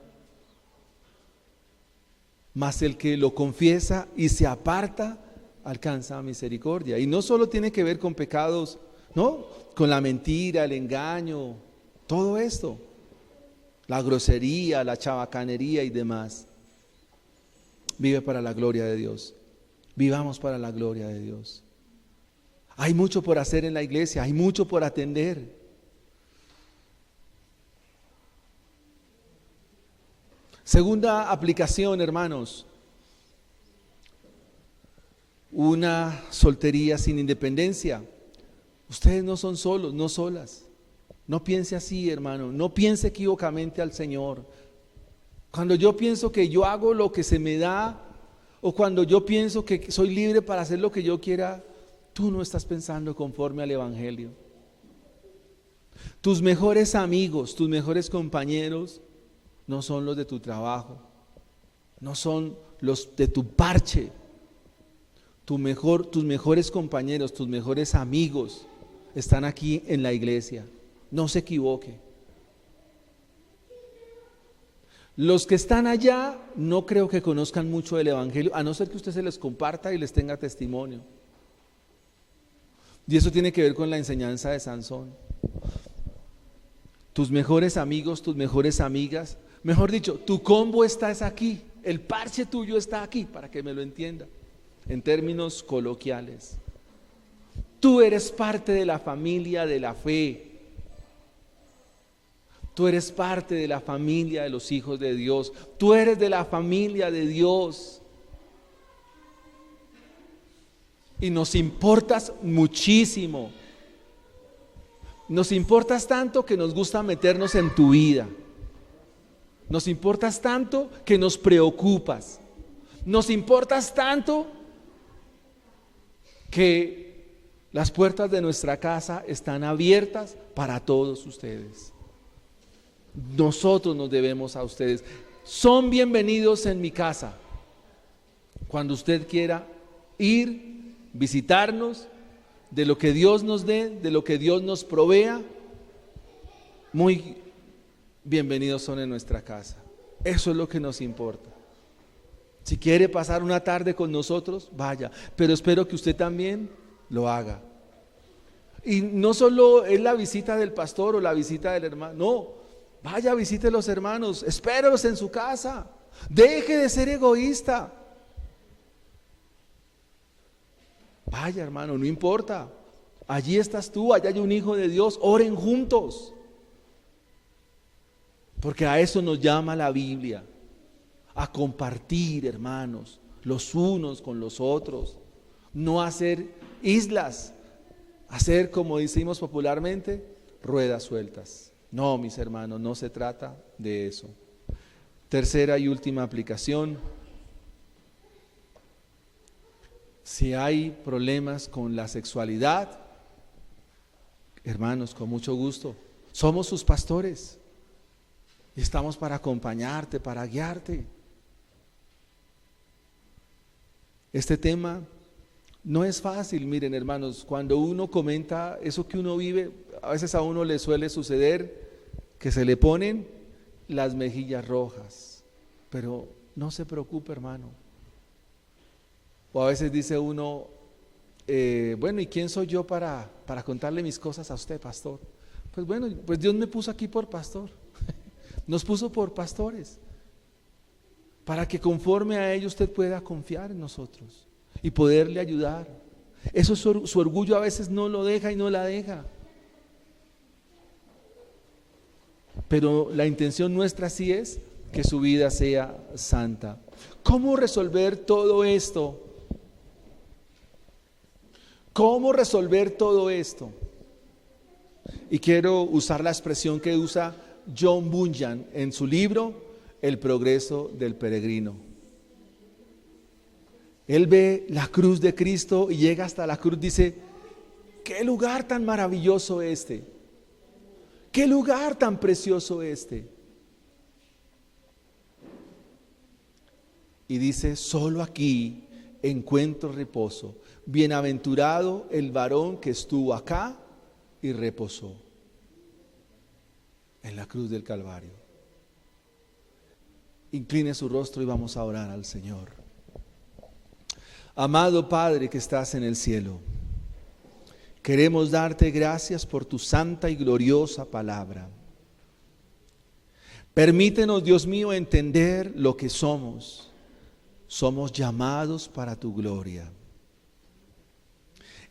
Mas el que lo confiesa y se aparta alcanza misericordia. Y no solo tiene que ver con pecados, ¿no?, con la mentira, el engaño, todo esto, la grosería, la chabacanería y demás. Vive para la gloria de Dios. Vivamos para la gloria de Dios. Hay mucho por hacer en la iglesia, hay mucho por atender. Segunda aplicación, hermanos. Una soltería sin independencia. Ustedes no son solos, no solas. No piense así, hermano. No piense equivocamente al Señor. Cuando yo pienso que yo hago lo que se me da, o cuando yo pienso que soy libre para hacer lo que yo quiera, tú no estás pensando conforme al Evangelio. Tus mejores amigos, tus mejores compañeros no son los de tu trabajo, no son los de tu parche. Tus mejores compañeros, tus mejores amigos están aquí en la iglesia. No se equivoque. Los que están allá no creo que conozcan mucho del Evangelio, a no ser que usted se les comparta y les tenga testimonio. Y eso tiene que ver con la enseñanza de Sansón. Tus mejores amigos, tus mejores amigas, mejor dicho, tu combo está aquí, el parche tuyo está aquí, para que me lo entienda, en términos coloquiales. Tú eres parte de la familia de la fe. Tú eres parte de la familia de los hijos de Dios. Tú eres de la familia de Dios. Y nos importas muchísimo. Nos importas tanto que nos gusta meternos en tu vida. Nos importas tanto que nos preocupas. Nos importas tanto que las puertas de nuestra casa están abiertas para todos ustedes. Nosotros nos debemos a ustedes. Son bienvenidos en mi casa. Cuando usted quiera ir, visitarnos, de lo que Dios nos dé, de lo que Dios nos provea, muy bienvenidos son en nuestra casa. Eso es lo que nos importa. Si quiere pasar una tarde con nosotros, vaya, pero espero que usted también lo haga. Y no solo es la visita del pastor o la visita del hermano, no, vaya, visite a los hermanos, espérelos en su casa, deje de ser egoísta. Vaya, hermano, no importa, allí estás tú, allá hay un hijo de Dios, oren juntos. Porque a eso nos llama la Biblia, a compartir, hermanos, los unos con los otros, no hacer islas, hacer, como decimos popularmente, ruedas sueltas. No, mis hermanos, no se trata de eso. Tercera y última aplicación. Si hay problemas con la sexualidad, hermanos, con mucho gusto, somos sus pastores y estamos para acompañarte, para guiarte. Este tema no es fácil, miren, hermanos, cuando uno comenta eso que uno vive, a veces a uno le suele suceder que se le ponen las mejillas rojas, pero no se preocupe, hermano. O a veces dice uno, bueno, ¿y quién soy yo para contarle mis cosas a usted, pastor? Pues bueno, pues Dios me puso aquí por pastor, nos puso por pastores, para que conforme a ello usted pueda confiar en nosotros y poderle ayudar. Eso su orgullo a veces no lo deja y no la deja. Pero la intención nuestra sí es que su vida sea santa. ¿Cómo resolver todo esto? ¿Cómo resolver todo esto? Y quiero usar la expresión que usa John Bunyan en su libro El progreso del peregrino. Él ve la cruz de Cristo y llega hasta la cruz, dice, qué lugar tan maravilloso este, qué lugar tan precioso este. Y dice, solo aquí encuentro reposo. Bienaventurado el varón que estuvo acá y reposó en la cruz del Calvario. Incline su rostro y vamos a orar al Señor. Amado Padre que estás en el cielo, queremos darte gracias por tu santa y gloriosa palabra. Permítenos, Dios mío, entender lo que somos. Somos llamados para tu gloria.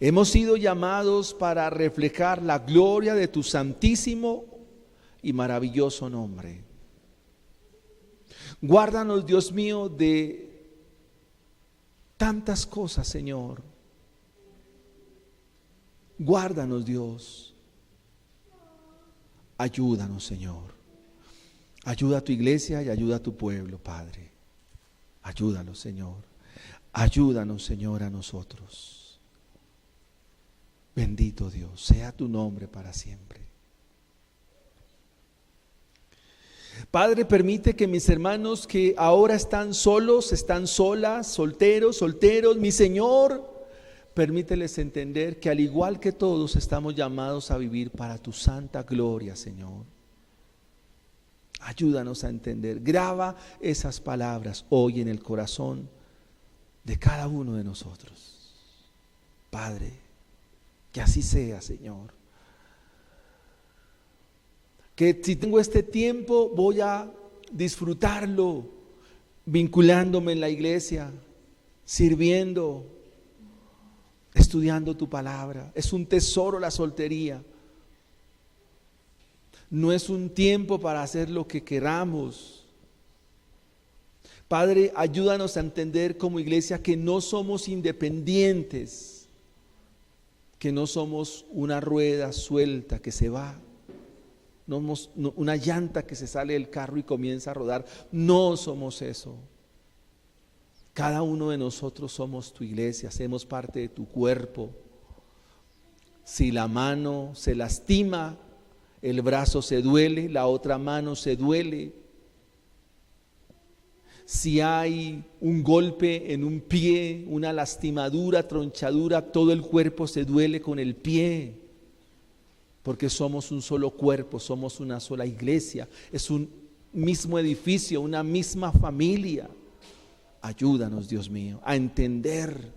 Hemos sido llamados para reflejar la gloria de tu santísimo y maravilloso nombre. Guárdanos, Dios mío, de tantas cosas, Señor. Guárdanos, Dios. Ayúdanos, Señor. Ayuda a tu iglesia y ayuda a tu pueblo, Padre. Ayúdanos, Señor. Ayúdanos, Señor, a nosotros. Bendito Dios, sea tu nombre para siempre. Padre, permite que mis hermanos que ahora están solos, están solas, solteros, mi Señor, permíteles entender que al igual que todos estamos llamados a vivir para tu santa gloria, Señor. Ayúdanos a entender, graba esas palabras hoy en el corazón de cada uno de nosotros. Padre, que así sea, Señor. Que si tengo este tiempo voy a disfrutarlo vinculándome en la iglesia, sirviendo, estudiando tu palabra. Es un tesoro la soltería. No es un tiempo para hacer lo que queramos. Padre, ayúdanos a entender como iglesia que no somos independientes, que no somos una rueda suelta que se va. No somos una llanta que se sale del carro y comienza a rodar. No somos eso. Cada uno de nosotros somos tu iglesia, hacemos parte de tu cuerpo. Si la mano se lastima, el brazo se duele, la otra mano se duele. Si hay un golpe en un pie, una lastimadura, tronchadura, todo el cuerpo se duele con el pie. Porque somos un solo cuerpo, somos una sola iglesia, es un mismo edificio, una misma familia. Ayúdanos, Dios mío, a entender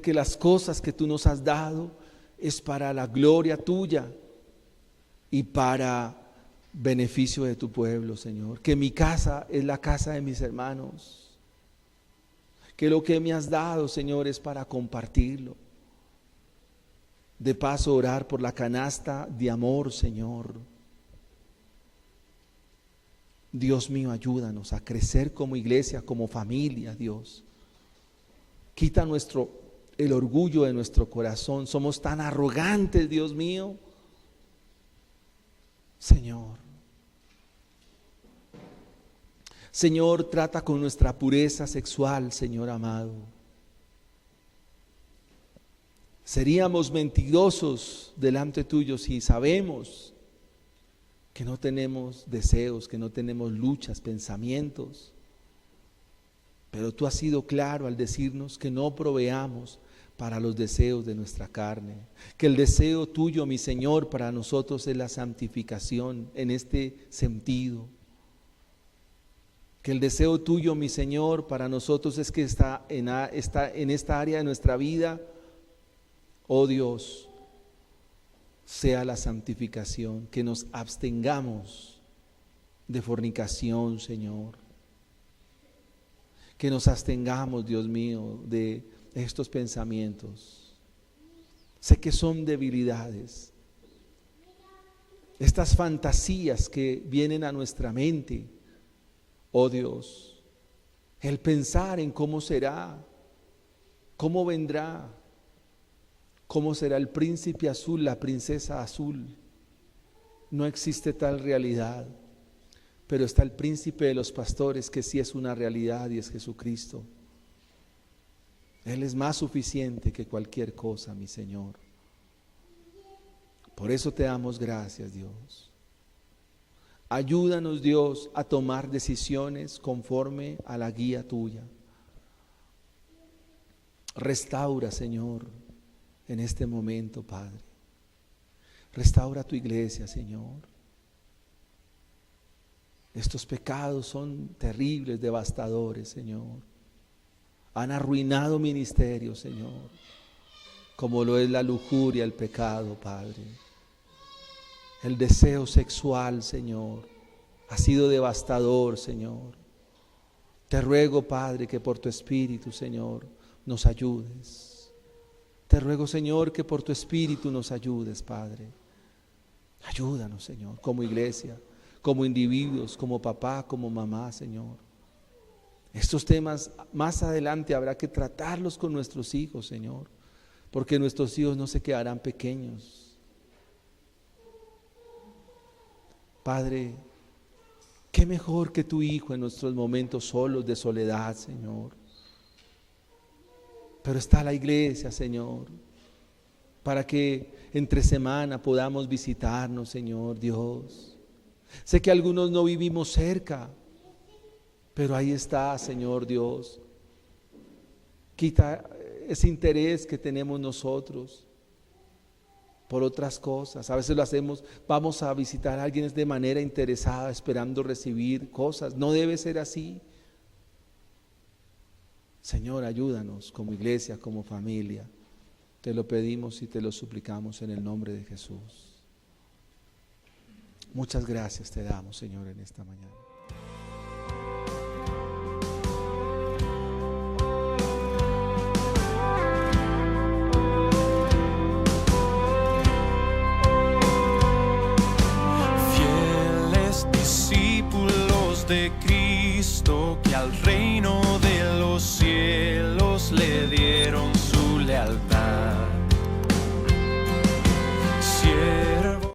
que las cosas que tú nos has dado es para la gloria tuya y para beneficio de tu pueblo, Señor. Que mi casa es la casa de mis hermanos, que lo que me has dado, Señor, es para compartirlo. De paso, orar por la canasta de amor, Señor. Dios mío, ayúdanos a crecer como iglesia, como familia, Dios. Quita el orgullo de nuestro corazón. Somos tan arrogantes, Dios mío. Señor, trata con nuestra pureza sexual, Señor amado. Seríamos mentirosos delante tuyo si sabemos que no tenemos deseos, que no tenemos luchas, pensamientos. Pero tú has sido claro al decirnos que no proveamos para los deseos de nuestra carne. Que el deseo tuyo, mi Señor, para nosotros es la santificación en este sentido. Que el deseo tuyo, mi Señor, para nosotros es que está en esta área de nuestra vida, oh Dios, sea la santificación, que nos abstengamos de fornicación, Señor. Que nos abstengamos, Dios mío, de estos pensamientos. Sé que son debilidades. Estas fantasías que vienen a nuestra mente, oh Dios, el pensar en cómo será, cómo vendrá, cómo será el príncipe azul, la princesa azul. No existe tal realidad, pero está el príncipe de los pastores que sí es una realidad y es Jesucristo. Él es más suficiente que cualquier cosa, mi Señor. Por eso te damos gracias, Dios. Ayúdanos, Dios, a tomar decisiones conforme a la guía tuya. Restaura, Señor, en este momento, Padre. Restaura tu iglesia, Señor. Estos pecados son terribles, devastadores, Señor. Han arruinado ministerios, Señor, como lo es la lujuria, el pecado, Padre. El deseo sexual, Señor, ha sido devastador, Señor. Te ruego, Padre, que por tu Espíritu, Señor, nos ayudes. Te ruego, Señor, que por tu Espíritu nos ayudes, Padre. Ayúdanos, Señor, como iglesia, como individuos, como papá, como mamá, Señor. Estos temas más adelante habrá que tratarlos con nuestros hijos, Señor, porque nuestros hijos no se quedarán pequeños. Padre, qué mejor que tu hijo en nuestros momentos solos de soledad, Señor. Pero está la iglesia, Señor, para que entre semana podamos visitarnos, Señor Dios. Sé que algunos no vivimos cerca, pero ahí está, Señor Dios. Quita ese interés que tenemos nosotros por otras cosas. A veces lo hacemos, vamos a visitar a alguien de manera interesada, esperando recibir cosas. No debe ser así. Señor, ayúdanos como iglesia, como familia. Te lo pedimos y te lo suplicamos en el nombre de Jesús. Muchas gracias te damos, Señor, en esta mañana. Fieles discípulos de Cristo que al reino de los cielos le dieron